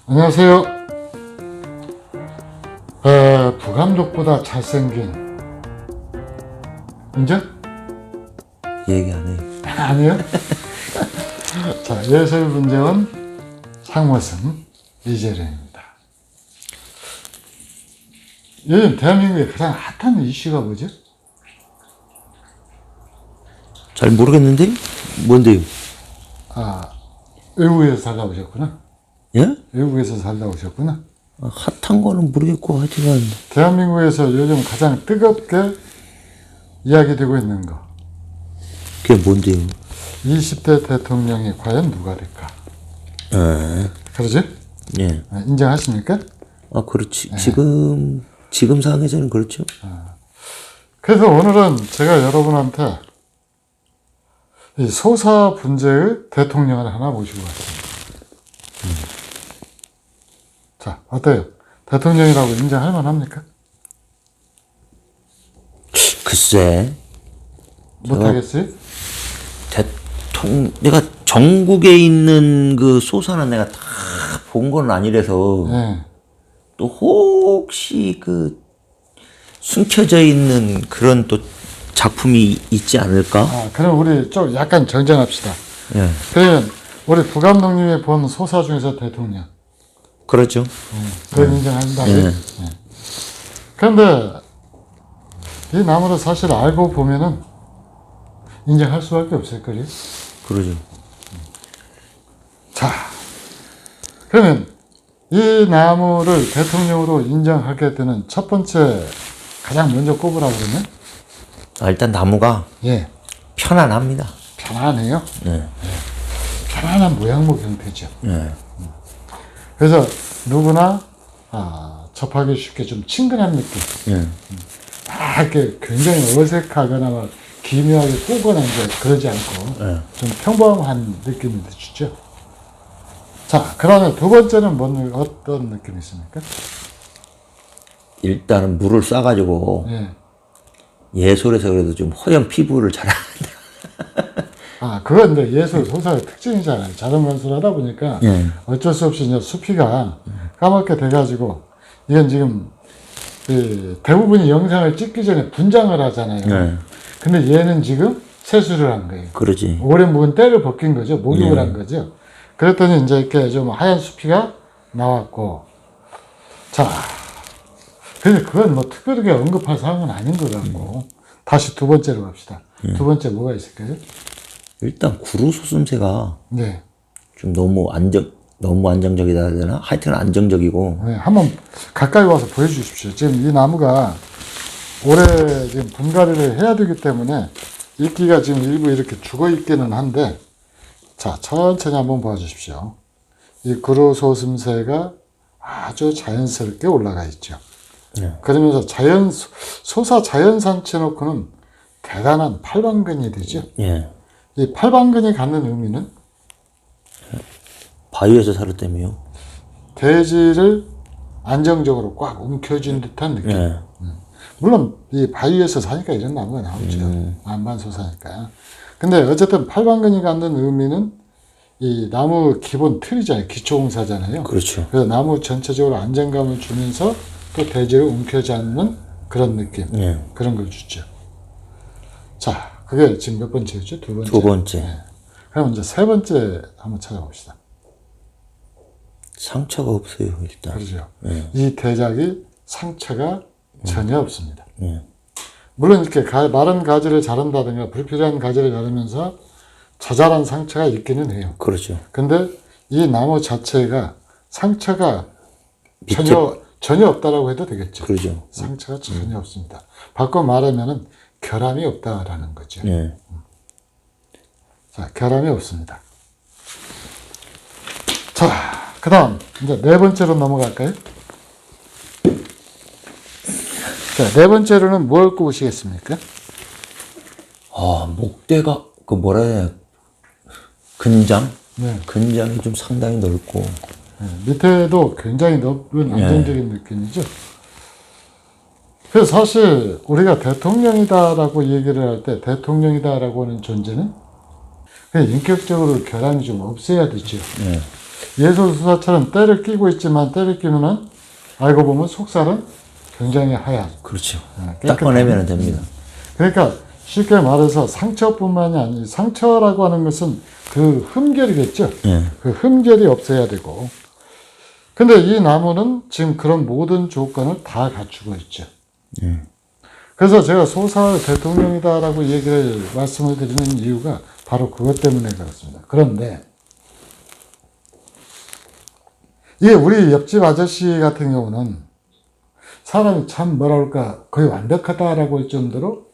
안녕하세요. 부감독보다 잘생긴 인정? 얘기 안 해. 아니요. 자, 예술분재원 상무승 이재령입니다. 요즘 대한민국의 가장 핫한 이슈가 뭐죠? 잘 모르겠는데? 뭔데요? 외국에서 살다 오셨구나. 예? 외국에서 살다 오셨구나. 핫한 거는 모르겠고, 하여튼간. 대한민국에서 요즘 가장 뜨겁게 이야기되고 있는 거. 그게 뭔데요? 20대 대통령이 과연 누가 될까? 그러지? 예. 인정하십니까? 그렇지. 지금 상황에서는 그렇죠. 그래서 오늘은 제가 여러분한테 이 소사 분재의 대통령을 하나 모시고 왔습니다. 자, 어때요? 대통령이라고 인정할 만합니까? 글쎄. 못하겠어요? 내가 전국에 있는 그 소사는 내가 다 본 건 아니라서. 네. 또 혹시 숨겨져 있는 그런 또 작품이 있지 않을까? 그럼 우리 좀 약간 정정합시다. 예. 그러면 우리 부감독님이 본 소사 중에서 대통령. 그렇죠. 그건 인정한다. 예. 그런데 이 나무를 사실 알고 보면은 인정할 수밖에 없을 거예요. 그러죠. 자, 그러면 이 나무를 대통령으로 인정하게 되는 첫 번째 가장 먼저 꼽으라고 그러면? 일단 나무가 예, 편안합니다. 편안해요. 예. 편안한 모양목 형태죠. 예. 그래서 누구나 접하기 쉽게 좀 친근한 느낌. 예. 이렇게 굉장히 어색하거나 막 기묘하게 꼬거나 이제 그러지 않고 좀 평범한 느낌을 주죠. 자, 그러면 두 번째는 어떤 느낌이 있습니까? 일단은 물을 쏴가지고 예. 예술에서 그래도 좀 허연 피부를 잘한다. 그건 근데 예술 소사의 특징이잖아요. 자연관술 하다 보니까 어쩔 수 없이 이제 수피가 까맣게 돼가지고 이건 지금 대부분이 영상을 찍기 전에 분장을 하잖아요. 근데 얘는 지금 세수를 한 거예요. 그러지. 오래 묵은 때를 벗긴 거죠. 목욕을 한 거죠. 그랬더니 이제 이렇게 좀 하얀 수피가 나왔고, 자, 근데 그건 뭐 특별하게 언급할 사항은 아닌 것 같고, 다시 두 번째로 갑시다. 두 번째 뭐가 있을까요? 일단 구루소슴새가 네. 좀 너무 안정적이다 해야 되나? 하여튼 안정적이고. 네, 한번 가까이 와서 보여주십시오. 지금 이 나무가 올해 지금 분갈이를 해야 되기 때문에 이끼가 지금 일부 이렇게 죽어 있기는 한데, 자, 천천히 한번 봐주십시오. 이 구루소슴새가 아주 자연스럽게 올라가 있죠. 그러면서 소사 자연산치 놓고는 대단한 팔방근이 되죠. 예. 이 팔방근이 갖는 의미는 바위에서 살았다며요. 대지를 안정적으로 꽉 움켜쥔 듯한 느낌. 예. 물론 이 바위에서 사니까 이런 나무가 나오죠. 안반소사니까. 근데 어쨌든 팔방근이 갖는 의미는 이 나무 기본 틀이잖아요. 기초공사잖아요. 그렇죠. 그래서 나무 전체적으로 안정감을 주면서 또 대지를 움켜잡는 그런 느낌. 그런 걸 주죠. 자, 그게 지금 몇 번째였죠? 두 번째. 두 번째. 네. 그럼 이제 세 번째 한번 찾아봅시다. 상처가 없어요, 일단. 그렇죠. 이 대작이 상처가 전혀 없습니다. 물론 이렇게 마른 가지를 자른다든가 불필요한 가지를 자르면서 자잘한 상처가 있기는 해요. 그렇죠. 근데 이 나무 자체가 상처가 전혀 없다라고 해도 되겠죠. 그렇죠. 상처가 전혀 없습니다. 바꿔 말하면은 결함이 없다라는 거죠. 자, 결함이 없습니다. 자, 그 다음, 이제 네 번째로 넘어갈까요? 자, 네 번째로는 뭘 꼽으시겠습니까? 목대가, 뭐라 해야 되나, 근장? 네. 근장이 좀 상당히 넓고. 밑에도 굉장히 넓은 안정적인 느낌이죠. 그래서 사실 우리가 대통령이다라고 얘기를 할 때 대통령이다라고 하는 존재는 그냥 인격적으로 결함이 좀 없어야 되죠. 예솔수사처럼 때를 끼고 있지만 때를 끼면은 알고 보면 속살은 굉장히 하얗. 그렇죠. 깨끗한. 딱 꺼내면 됩니다. 그러니까 쉽게 말해서 상처뿐만이 아니라 상처라고 하는 것은 그 흠결이겠죠. 예. 그 흠결이 없어야 되고. 근데 이 나무는 지금 그런 모든 조건을 다 갖추고 있죠. 그래서 제가 소사 대통령이다라고 얘기를 말씀을 드리는 이유가 바로 그것 때문에 그렇습니다. 그런데 이 우리 옆집 아저씨 같은 경우는 사람이 참 뭐라 그럴까 거의 완벽하다라고 할 정도로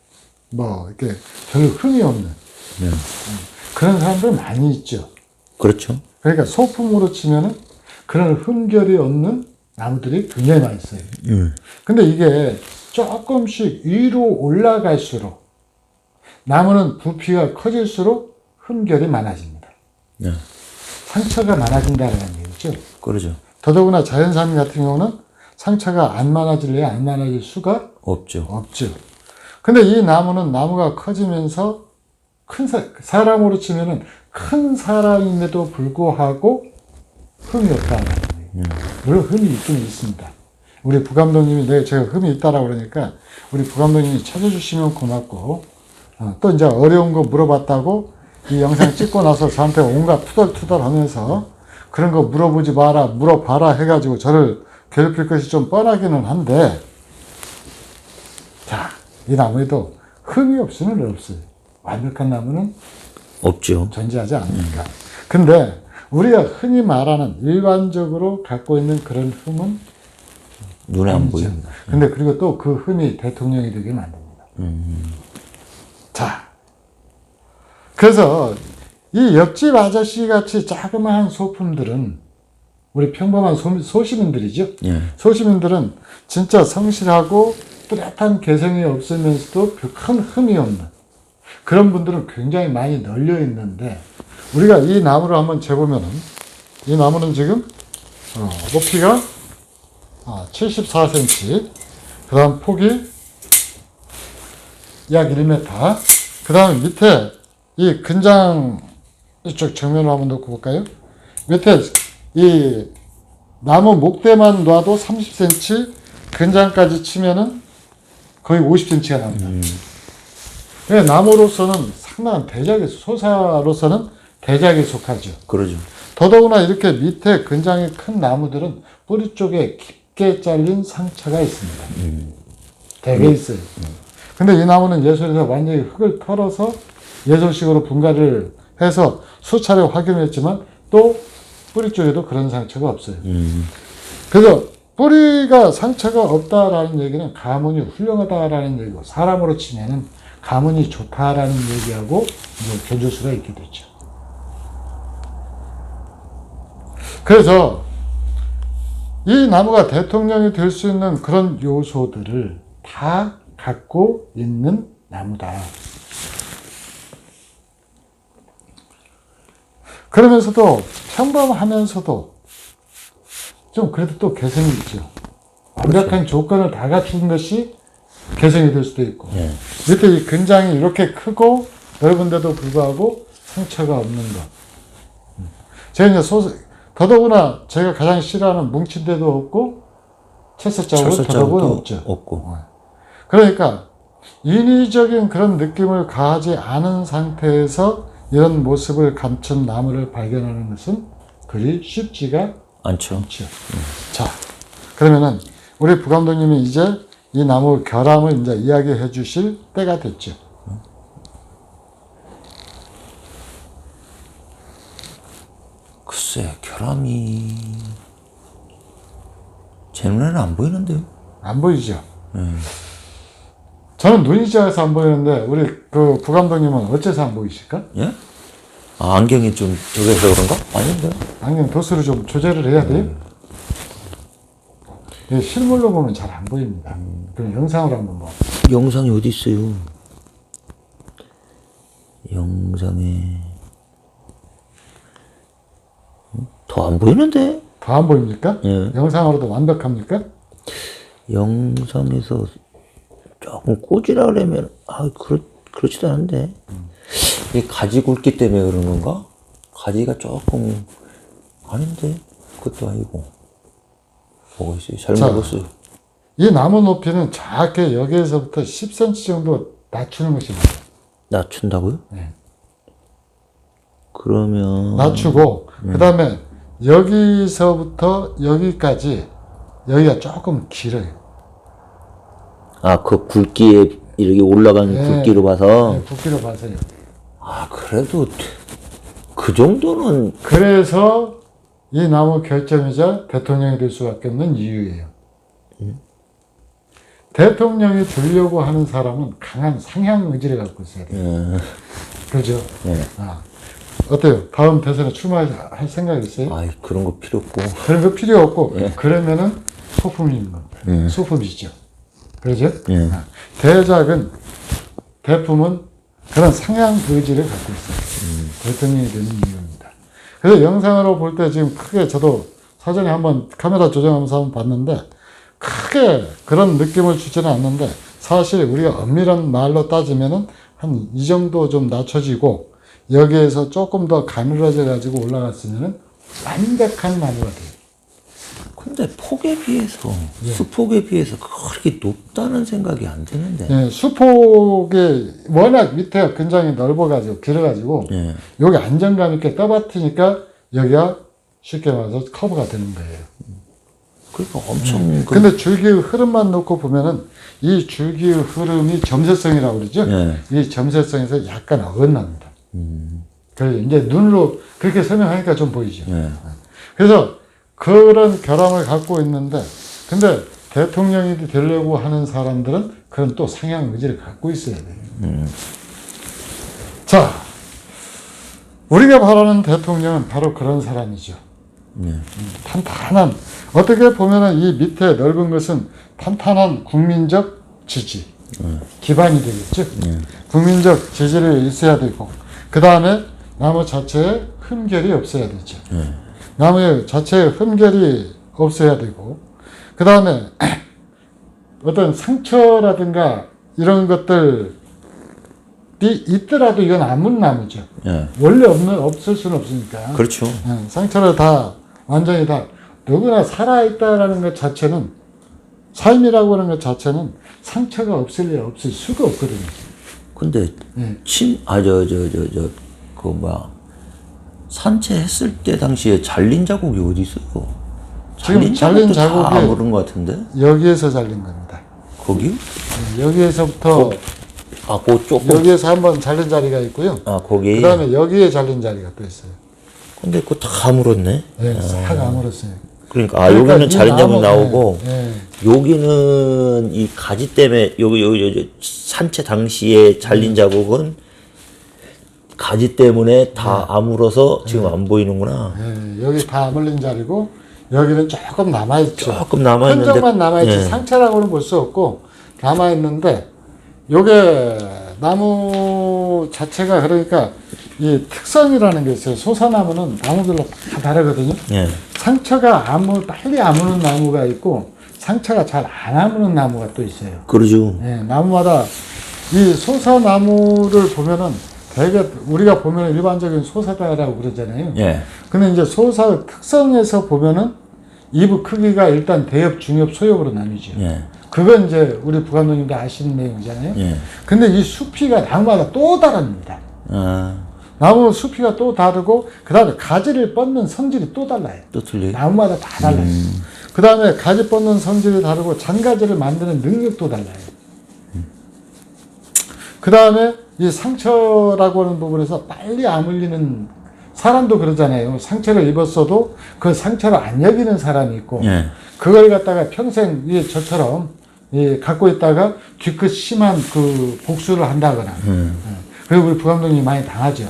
뭐 이렇게 별 흠이 없는 그런 사람들 많이 있죠. 그렇죠. 그러니까 소품으로 치면은 그런 흠결이 없는 나무들이 굉장히 많이 있어요. 근데 이게 조금씩 위로 올라갈수록 나무는 부피가 커질수록 흠결이 많아집니다. 예. 상처가 많아진다는 얘기죠. 그러죠. 더더구나 자연산 같은 경우는 상처가 안 많아질래야 안 많아질 수가 없죠. 없죠. 근데 이 나무는 나무가 커지면서 큰 사람으로 치면은 큰 사람임에도 불구하고 흠이 없다는 거예요. 물론 흠이 있긴 있습니다. 우리 부감독님이 제가 흠이 있다라고 그러니까 우리 부감독님이 찾아주시면 고맙고 또 이제 어려운 거 물어봤다고 이 영상 찍고 나서 저한테 온갖 투덜투덜 하면서 그런 거 물어보지 마라 물어봐라 해가지고 저를 괴롭힐 것이 좀 뻔하기는 한데 자, 이 나무에도 흠이 없으면 없어요. 완벽한 나무는 없죠. 존재하지 않으니까. 근데 우리가 흔히 말하는 일반적으로 갖고 있는 그런 흠은 눈에 안 아니죠. 보입니다. 근데 그리고 또 그 흠이 대통령이 되게 만듭니다. 자, 그래서 이 옆집 아저씨 같이 자그마한 소품들은 우리 평범한 소시민들이죠. 예. 소시민들은 진짜 성실하고 뚜렷한 개성이 없으면서도 큰 흠이 없는 그런 분들은 굉장히 많이 널려 있는데 우리가 이 나무를 한번 재보면은 이 나무는 지금 높이가 74cm, 그 다음 폭이 약 1m, 그 다음 밑에 이 근장 이쪽 정면으로 한번 놓고 볼까요? 밑에 이 나무 목대만 놔도 30cm, 근장까지 치면은 거의 50cm가 나옵니다. 그러니까 나무로서는 상당한 대작이, 소사로서는 대작에 속하죠. 그러죠. 더더구나 이렇게 밑에 근장이 큰 나무들은 뿌리 쪽에 깊게 잘린 상처가 있습니다. 되게 있어요. 근데 이 나무는 예솔에서 완전히 흙을 털어서 예솔식으로 분갈이를 해서 수차례 확인했지만 또 뿌리 쪽에도 그런 상처가 없어요. 그래서 뿌리가 상처가 없다라는 얘기는 가문이 훌륭하다라는 얘기고 사람으로 치면은 가문이 좋다라는 얘기하고 이제 견줄 수가 있게 되죠. 그래서 이 나무가 대통령이 될 수 있는 그런 요소들을 다 갖고 있는 나무다. 그러면서도 평범하면서도 좀 그래도 또 개성이 있죠. 완벽한 조건을 다 갖춘 것이 개성이 될 수도 있고 예. 밑에 이 근장이 이렇게 크고 넓은데도 불구하고 상처가 없는 것. 제가 이제 더더구나 제가 가장 싫어하는 뭉친 데도 없고 철새 자국은 더더구나 없죠. 없고. 그러니까 인위적인 그런 느낌을 가하지 않은 상태에서 이런 모습을 감춘 나무를 발견하는 것은 그리 쉽지가 않죠. 않죠. 자, 그러면은 우리 부감독님이 이제 이 나무 결함을 이제 이야기해 주실 때가 됐죠. 글쎄, 결함이 제 눈에는 안 보이는데요. 안 보이죠? 저는 눈이 작아서 안 보이는데 우리 그 부감독님은 어째서 안 보이실까? 예? 아, 안경이 좀 저기서 그런가? 아닌데. 안경 도수를 좀 조절을 해야 돼요. 예, 실물로 보면 잘 안 보입니다. 그럼 영상으로 한번 봐. 영상이 어디 있어요? 영상에 더 안 보이는데? 더 안 보입니까? 예. 영상으로도 완벽합니까? 영상에서 조금 꽂으라 그러면 그렇지도 않은데. 이 가지 굵기 때문에 그런 건가? 가지가 조금 아닌데 그것도 아니고 뭐가 있어요? 잘 자. 먹었어요. 이 나무 높이는 작게 여기에서부터 10cm 정도 낮추는 것이 맞아요. 낮춘다고요? 네. 그러면 낮추고 그 다음에 여기서부터 여기까지 여기가 조금 길어요. 아, 그 굵기에 이렇게 올라가는 네. 굵기로 봐서 네, 굵기로 봐서요. 아, 그래도 그 정도는 그래서 이 나무 결정이자 대통령이 될 수밖에 없는 이유예요. 대통령이 되려고 하는 사람은 강한 상향 의지를 갖고 있어야 돼요. 그렇죠? 네. 아, 어때요? 다음 대선에 출마할 생각 있어요? 아이 그런 거 필요 없고 그런 거 필요 없고 그러면은 소품인 겁니다. 소품이죠. 그렇죠? 아, 대작은 대품은 그런 상향 의지를 갖고 있어요. 대통령이 되는 이유입니다. 그래서 영상으로 볼 때 지금 크게 저도 사전에 한번 카메라 조정하면서 한번 봤는데 크게 그런 느낌을 주지는 않는데 사실 우리가 엄밀한 말로 따지면은 한 이 정도 좀 낮춰지고 여기에서 조금 더 가늘어져 가지고 올라갔으면은 완벽한 나무가 돼요. 근데 폭에 비해서 수폭에 비해서 그렇게 높다는 생각이 안 드는데 예, 수폭이 워낙 밑에가 굉장히 넓어가지고 길어가지고 예. 여기 안정감 있게 떠받치니까 여기가 쉽게 말해서 커브가 되는 거예요. 그러니까 엄청 근데 줄기의 흐름만 놓고 보면은 이 줄기의 흐름이 점세성이라고 그러죠. 예. 이 점세성에서 약간 어긋납니다. 그래서 이제 눈으로 그렇게 설명하니까 좀 보이죠. 예. 그래서 그런 결함을 갖고 있는데, 근데 대통령이 되려고 하는 사람들은 그런 또 상향 의지를 갖고 있어야 돼요. 자, 우리가 바라는 대통령은 바로 그런 사람이죠. 탄탄한, 어떻게 보면은 이 밑에 넓은 것은 탄탄한 국민적 지지, 기반이 되겠죠. 국민적 지지를 있어야 되고, 그 다음에 나무 자체에 흠결이 없어야 되죠. 나무 자체에 흠결이 없어야 되고, 그 다음에 어떤 상처라든가 이런 것들이 있더라도 이건 아문 나무죠. 예. 원래 없을 수는 없으니까. 그렇죠. 예, 상처를 다 완전히 다 누구나 살아있다라는 것 자체는, 삶이라고 하는 것 자체는 상처가 없을 수가 없거든요. 근데 그 뭐야 산채했을 때 당시에 잘린 자국이 어디 있어요? 지금 잘린 자국이 다 모른 것 같은데 여기에서 잘린 겁니다. 거기? 예, 여기에서부터 그 조금 여기에서 한번 잘린 자리가 있고요. 거기. 그 다음에 여기에 잘린 자리가 또 있어요. 근데 그거 다 물었네. 예, 싹 아물었어요. 그러니까 그러니까 여기는 이 잘린 자국 나무, 나오고 예, 여기는 이 가지 때문에 여기 산채 당시에 잘린 자국은 가지 때문에 다 아물어서 지금 안 보이는구나. 예, 여기 다 아물린 자리고 여기는 조금 남아있죠. 조금 남아있는데 흔적만 남아있지 예. 상처라고는 볼 수 없고 남아있는데 요게 나무 자체가 그러니까 이 특성이라는 게 있어요. 소사나무는 나무별로 다 다르거든요. 예. 상처가 빨리 아무는 나무가 있고 상처가 잘 안 아무는 나무가 또 있어요. 그러죠. 예, 나무마다 이 소사나무를 보면은 되게 우리가 보면 일반적인 소사다라고 그러잖아요. 예. 근데 이제 소사 특성에서 보면은 이부 크기가 일단 대엽, 중엽, 소엽으로 나뉘죠. 예. 그건 이제 우리 부감독님도 아시는 내용이잖아요. 예. 근데 이 수피가 나무마다 또 다릅니다. 아, 나무 수피가 또 다르고 그 다음에 가지를 뻗는 성질이 또 달라요. 또 틀려요? 나무마다 다 달라요. 그 다음에 가지 뻗는 성질이 다르고 잔가지를 만드는 능력도 달라요. 그 다음에 이 상처라고 하는 부분에서 빨리 아물리는 사람도 그러잖아요. 상처를 입었어도 그 상처를 안 여기는 사람이 있고 예. 그걸 갖다가 평생 저처럼 갖고 있다가 뒤끝 심한 그 복수를 한다거나 그리고 우리 부감독님이 많이 당하죠.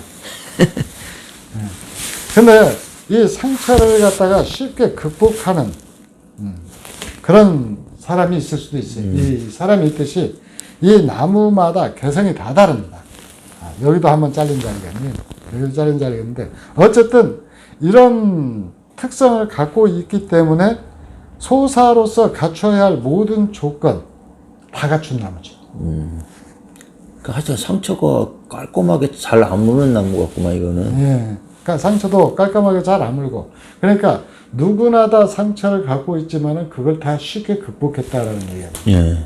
근데 이 상처를 갖다가 쉽게 극복하는 그런 사람이 있을 수도 있어요. 이 사람이 있듯이 이 나무마다 개성이 다 다릅니다. 여기도 한번 잘린 자리가 있네요. 여기도 잘린 자리가 있는데 어쨌든 이런 특성을 갖고 있기 때문에 소사로서 갖춰야 할 모든 조건 다 갖춘 나무죠. 그러니까 하여튼 상처가 깔끔하게 잘 아무는 나무 같구만 이거는. 예. 그러니까 상처도 깔끔하게 잘 아물고. 그러니까 누구나 다 상처를 갖고 있지만은 그걸 다 쉽게 극복했다라는 얘기예요. 예.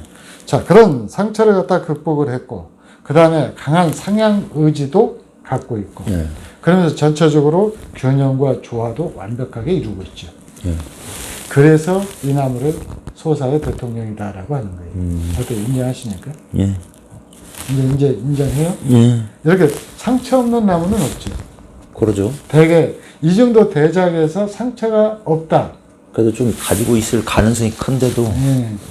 자, 그런 상처를 갖다 극복을 했고, 그 다음에 강한 상향 의지도 갖고 있고, 예. 그러면서 전체적으로 균형과 조화도 완벽하게 이루고 있죠. 예. 그래서 이 나무를 소사의 대통령이다라고 하는 거예요. 어떻게 인정하십니까? 예. 이제 인정해요? 예. 이렇게 상처 없는 나무는 없죠. 그러죠. 대개 이 정도 대작에서 상처가 없다. 그래도 좀 가지고 있을 가능성이 큰데도.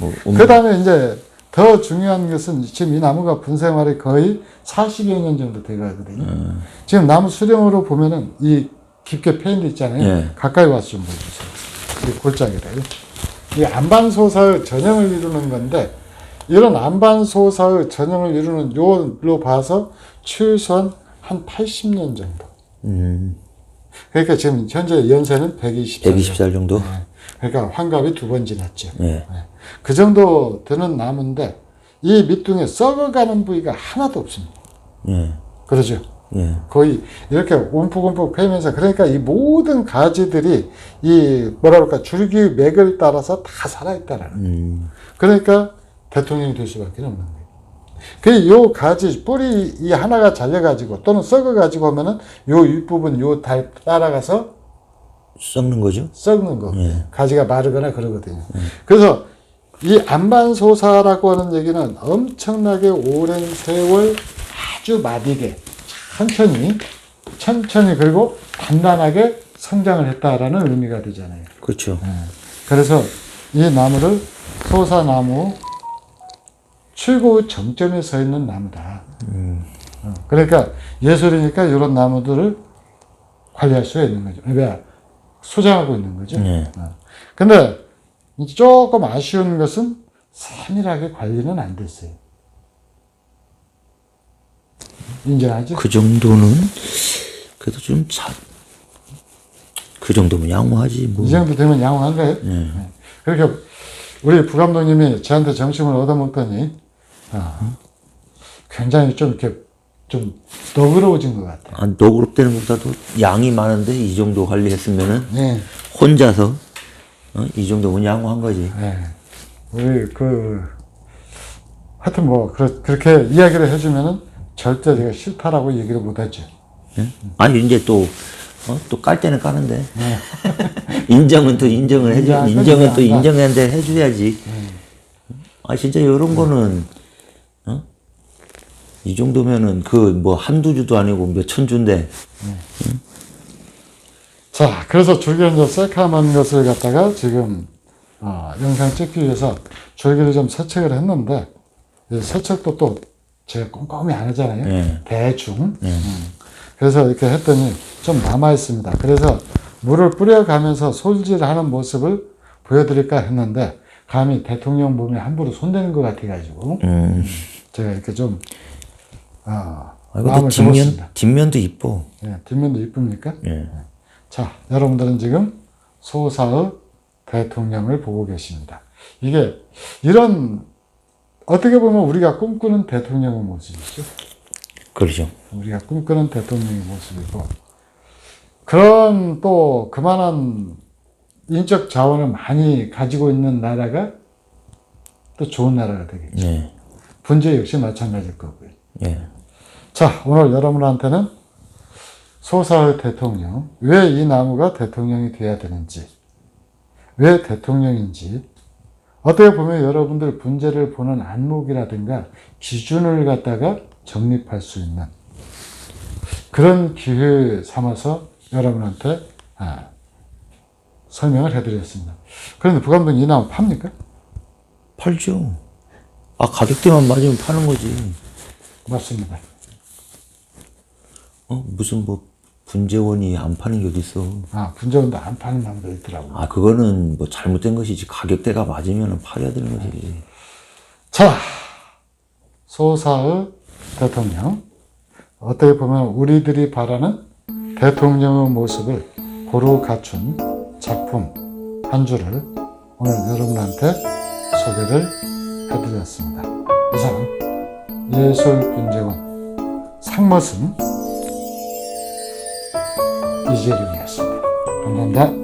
뭐, 그 다음에 이제 더 중요한 것은 지금 이 나무가 분생활이 거의 40여 년 정도 돼가거든요. 지금 나무 수령으로 보면은 이 깊게 패인 데 있잖아요. 예. 가까이 와서 좀 보여주세요. 이 골짜기래요. 이 안반소사의 전형을 이루는 건데, 이런 안반소사의 전형을 이루는 요로 봐서 최소한 한 80년 정도. 그러니까 지금 현재 연세는 120살. 120살 정도? 그러니까 환갑이 2번 지났죠. 예. 그 정도 되는 나무인데, 이 밑둥에 썩어가는 부위가 하나도 없습니다. 예. 그러죠? 예. 거의 이렇게 움푹움푹 패면서, 그러니까 이 모든 가지들이 이 뭐라 그럴까, 줄기 맥을 따라서 다 살아있다라는. 그러니까 대통령이 될 수밖에 없는 거예요. 그 요 가지 뿌리 이 하나가 잘려가지고 또는 썩어가지고 하면은 요 윗부분 요 달 따라가서 썩는 거죠? 썩는 거. 가지가 마르거나 그러거든요. 그래서 이 안반소사라고 하는 얘기는 엄청나게 오랜 세월 아주 마디게 천천히 그리고 단단하게 성장을 했다라는 의미가 되잖아요. 그렇죠. 그래서 이 나무를 소사나무 최고의 정점에 서 있는 나무다. 그러니까 예술이니까 이런 나무들을 관리할 수가 있는 거죠. 왜? 소장하고 있는 거죠. 근데 조금 아쉬운 것은 세밀하게 관리는 안 됐어요. 인정하죠? 그 정도는 그래도 좀 그 정도면 양호하지 뭐. 이 정도 되면 양호한가요? 네. 그렇게 우리 부감독님이 저한테 점심을 얻어먹더니 굉장히 좀 이렇게 좀 너그러워진 것 같아요. 아, 너그럽다는 것보다도 양이 많은데 이 정도 관리했으면은 네. 혼자서 이 정도면 양호한 거지. 네. 우리 하여튼 뭐 그렇게 이야기를 해주면은 절대 제가 싫다라고 얘기를 못하죠. 예? 아니 이제 또 깔 때는 까는데 인정은 또 인정을 해줘. 인정은 또 인정한데 해줘야지. 아 진짜 이런 거는 이 정도면은 그 뭐 한두 주도 아니고 몇천 주인데. 자, 그래서 줄기를 이제 새카만 것을 갖다가 지금 영상 찍기 위해서 줄기를 좀 세척을 했는데, 이 세척도 또 제가 꼼꼼히 안 하잖아요. 대충. 그래서 이렇게 했더니 좀 남아 있습니다. 그래서 물을 뿌려가면서 솔질하는 모습을 보여드릴까 했는데, 감히 대통령 몸에 함부로 손대는 것 같아가지고 제가 이렇게 좀 마음을 접었습니다. 뒷면도 이뻐. 네, 뒷면도 이쁩니까? 예. 자, 여러분들은 지금 소사의 대통령을 보고 계십니다. 이게 이런 어떻게 보면 우리가 꿈꾸는 대통령의 모습이죠. 그렇죠. 우리가 꿈꾸는 대통령의 모습이고, 그런 또 그만한 인적 자원을 많이 가지고 있는 나라가 또 좋은 나라가 되겠죠. 예. 분재 역시 마찬가지일 거고요. 예. 자, 오늘 여러분한테는 소사의 대통령, 왜 이 나무가 대통령이 돼야 되는지, 왜 대통령인지, 어떻게 보면 여러분들 분재를 보는 안목이라든가 기준을 갖다가 정립할 수 있는 그런 기회 삼아서 여러분한테 설명을 해드렸습니다. 그런데 부감독님 이 나무 팝니까? 팔죠. 아 가격대만 맞으면 파는 거지. 맞습니다. 무슨 뭐 분재원이 안 파는 게 어딨어. 분재원도 안 파는 나무도 있더라고요. 아 그거는 뭐 잘못된 것이지. 가격대가 맞으면 팔아야 되는 거지. 자, 소사의 대통령, 어떻게 보면 우리들이 바라는 대통령의 모습을 고루 갖춘 작품 한 줄을 오늘 여러분한테 소개를 해드렸습니다. 이상 예술분재원 상머슴 이재경이었습니다. 감사합니다.